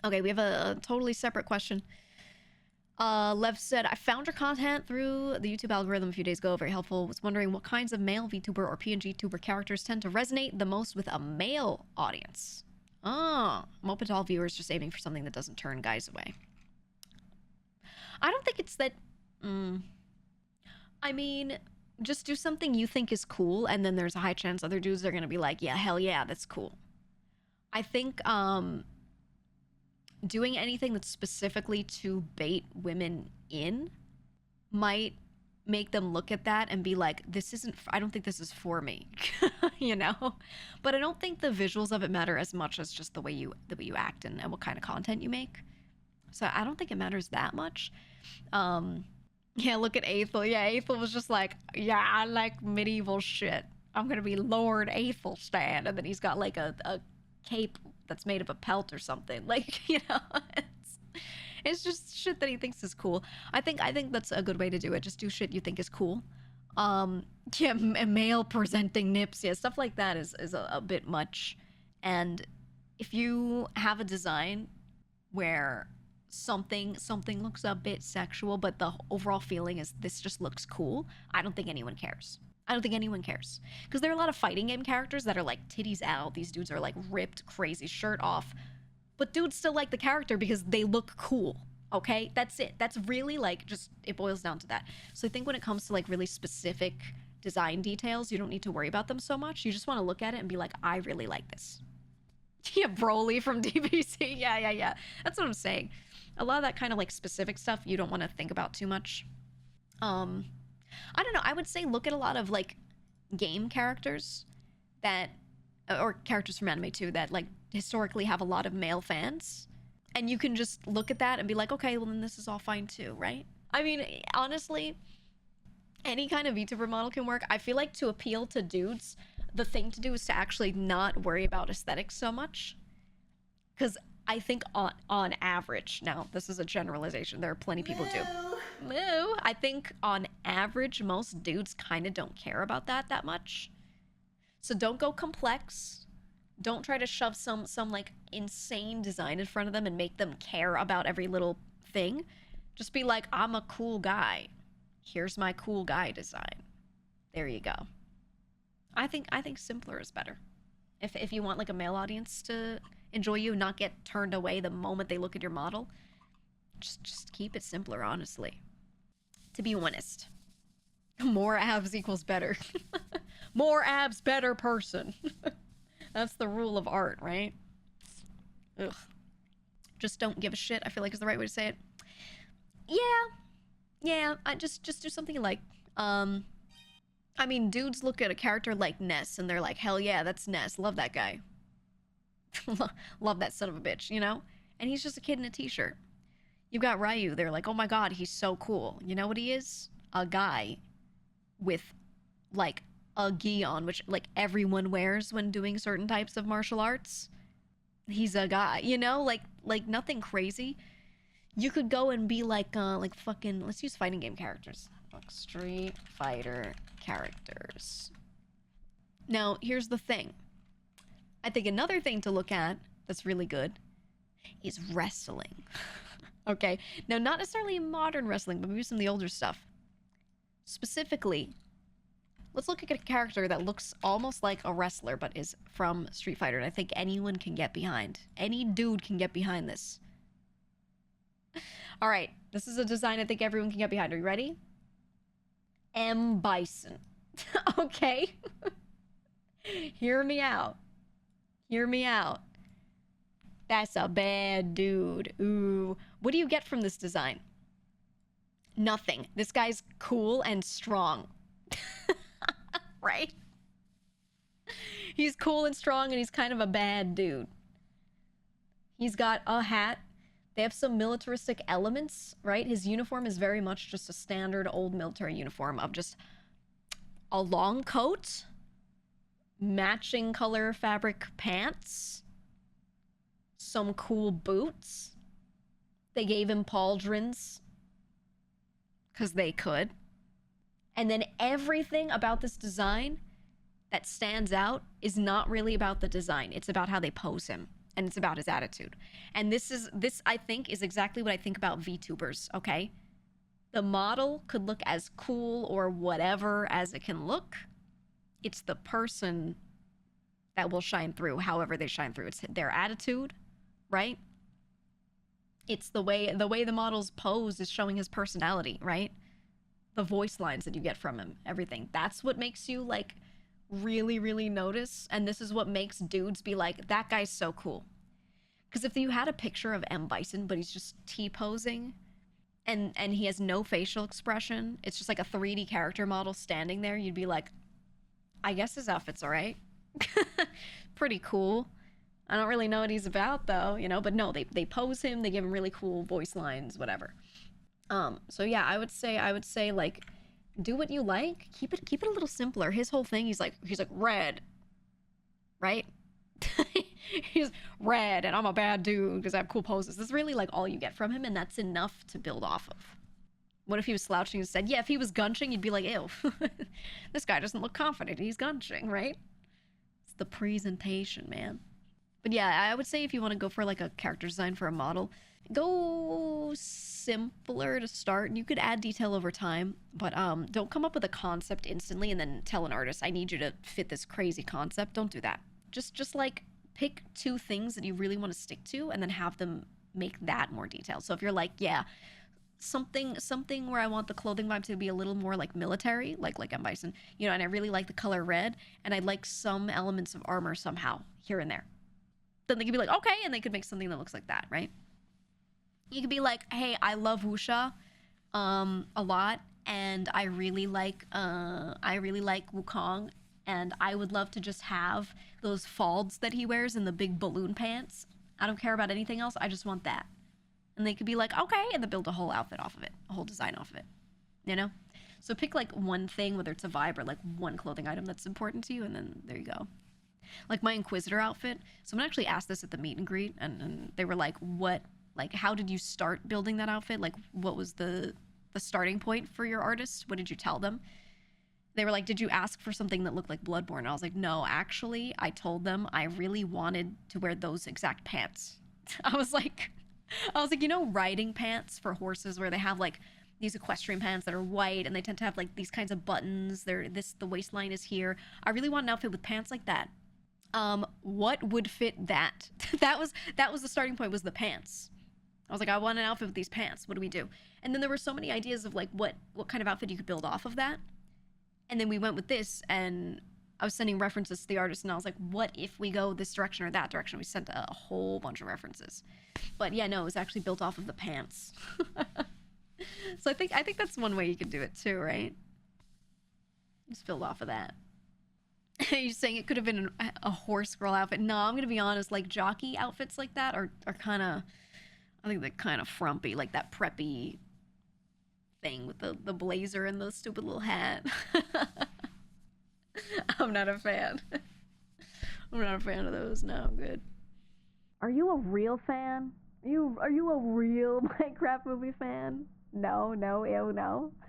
Okay, we have a totally separate question. Lev said, I found your content through the YouTube algorithm a few days ago. Very helpful. Was wondering what kinds of male VTuber or PNG tuber characters tend to resonate the most with a male audience. I'm open to all viewers, just aiming for something that doesn't turn guys away. I don't think it's that... I mean, just do something you think is cool, and then there's a high chance other dudes are gonna be like, yeah, hell yeah, that's cool. I think, doing anything that's specifically to bait women in might make them look at that and be like, this isn't, I don't think this is for me, you know? But I don't think the visuals of it matter as much as just the way you act and what kind of content you make. So I don't think it matters that much. Yeah, look at Aethel. Yeah, Aethel was just like, yeah, I like medieval shit. I'm gonna be Lord Aethelstan. And then he's got like a cape that's made of a pelt or something. Like, you know, it's just shit that he thinks is cool. I think that's a good way to do it. Just do shit you think is cool. Yeah, male presenting nips. Yeah, stuff like that is a bit much. And if you have a design where something looks a bit sexual, but the overall feeling is this just looks cool, I don't think anyone cares. I don't think anyone cares. Because there are a lot of fighting game characters that are like titties out. These dudes are like ripped, crazy, shirt off. But dudes still like the character because they look cool. Okay? That's it. That's really like just, it boils down to that. So I think when it comes to like really specific design details, you don't need to worry about them so much. You just want to look at it and be like, I really like this. Yeah, Broly from DBC. Yeah. That's what I'm saying. A lot of that kind of like specific stuff you don't want to think about too much. I don't know. I would say look at a lot of like game characters that, or characters from anime too, that like historically have a lot of male fans. And you can just look at that and be like, okay, well then this is all fine too, right? I mean, honestly, any kind of VTuber model can work. I feel like to appeal to dudes, the thing to do is to actually not worry about aesthetics so much. Because I think on average, now this is a generalization, there are plenty of people who do. Moo. I think on average, most dudes kind of don't care about that much. So don't go complex. Don't try to shove some like insane design in front of them and make them care about every little thing. Just be like, I'm a cool guy. Here's my cool guy design. There you go. I think simpler is better. If you want like a male audience to enjoy you, not get turned away the moment they look at your model, just keep it simpler, honestly. To be honest. More abs equals better. More abs, better person. That's the rule of art, right? Ugh. Just don't give a shit, I feel like is the right way to say it. Yeah, I just do something you like. I mean, dudes look at a character like Ness and they're like, hell yeah, that's Ness. Love that guy. Love that son of a bitch, you know? And he's just a kid in a t-shirt. You've got Ryu, they're like, oh my god, he's so cool. You know what he is? A guy with, like, a gi on, which, like, everyone wears when doing certain types of martial arts. He's a guy, you know? Like nothing crazy. You could go and be like fucking, let's use fighting game characters. Like Street Fighter characters. Now, here's the thing. I think another thing to look at that's really good is wrestling. Okay? Now, not necessarily modern wrestling, but maybe some of the older stuff. Specifically, let's look at a character that looks almost like a wrestler, but is from Street Fighter, and I think anyone can get behind. Any dude can get behind this. Alright, this is a design I think everyone can get behind. Are you ready? M.bison. Okay? Hear me out. Hear me out. That's a bad dude. Ooh. What do you get from this design? Nothing. This guy's cool and strong. Right? He's cool and strong and he's kind of a bad dude. He's got a hat. They have some militaristic elements, right? His uniform is very much just a standard old military uniform of just a long coat, matching color fabric pants, some cool boots. They gave him pauldrons because they could. And then everything about this design that stands out is not really about the design. It's about how they pose him. and it's about his attitude. And this I think is exactly what I think about VTubers, okay? The model could look as cool or whatever as it can look. It's the person that will shine through however they shine through. It's their attitude, right? It's the way the model's pose is showing his personality, right? The voice lines that you get from him, everything. That's what makes you like really, really notice. And this is what makes dudes be like, that guy's so cool. Because if you had a picture of m.bison, but he's just T-posing and he has no facial expression, it's just like a 3D character model standing there, you'd be like, I guess his outfit's all right. Pretty cool. I don't really know what he's about though, you know, but no, they pose him, they give him really cool voice lines, whatever. So yeah, I would say like do what you like, keep it a little simpler. His whole thing, he's like red, right? He's red and I'm a bad dude because I have cool poses. That's really like all you get from him, and that's enough to build off of. What if he was slouching instead? Yeah, if he was gunching, you'd be like, ew, this guy doesn't look confident, he's gunching, right? It's the presentation, man. But yeah, I would say if you want to go for like a character design for a model, go simpler to start, and you could add detail over time, but don't come up with a concept instantly and then tell an artist, I need you to fit this crazy concept. Don't do that. Just like pick 2 things that you really want to stick to and then have them make that more detailed. So if you're like, yeah, something where I want the clothing vibe to be a little more like military, like m.bison, you know, and I really like the color red, and I'd like some elements of armor somehow here and there. Then they could be like, okay, and they could make something that looks like that, right? You could be like, hey, I love wuxia a lot, and I really like Wukong, and I would love to just have those folds that he wears in the big balloon pants. I don't care about anything else, I just want that. And they could be like, okay, and then build a whole outfit off of it, a whole design off of it, you know? So pick like one thing, whether it's a vibe or like one clothing item that's important to you, and then there you go. Like my Inquisitor outfit, someone actually asked this at the meet and greet, and they were like, what, like, how did you start building that outfit? Like, what was the starting point for your artist? What did you tell them? They were like, did you ask for something that looked like Bloodborne? And I was like, no, actually, I told them I really wanted to wear those exact pants. I was like, you know, riding pants for horses where they have like these equestrian pants that are white and they tend to have like these kinds of buttons. The waistline is here. I really want an outfit with pants like that. What would fit that? that was the starting point, was the pants. I was like, I want an outfit with these pants. What do we do? And then there were so many ideas of like what kind of outfit you could build off of that. And then we went with this, and I was sending references to the artist, and I was like, what if we go this direction or that direction? We sent a whole bunch of references. But yeah, no, it was actually built off of the pants. So I think that's one way you could do it too, right? Just build off of that. You're saying it could have been a horse girl outfit. No, I'm gonna be honest, like jockey outfits like that are kind of, I think they're kind of frumpy, like that preppy thing with the blazer and the stupid little hat. I'm not a fan. I'm not a fan of those. No, I'm good. Are you a real fan? Are you a real Minecraft movie fan? No, ew, no.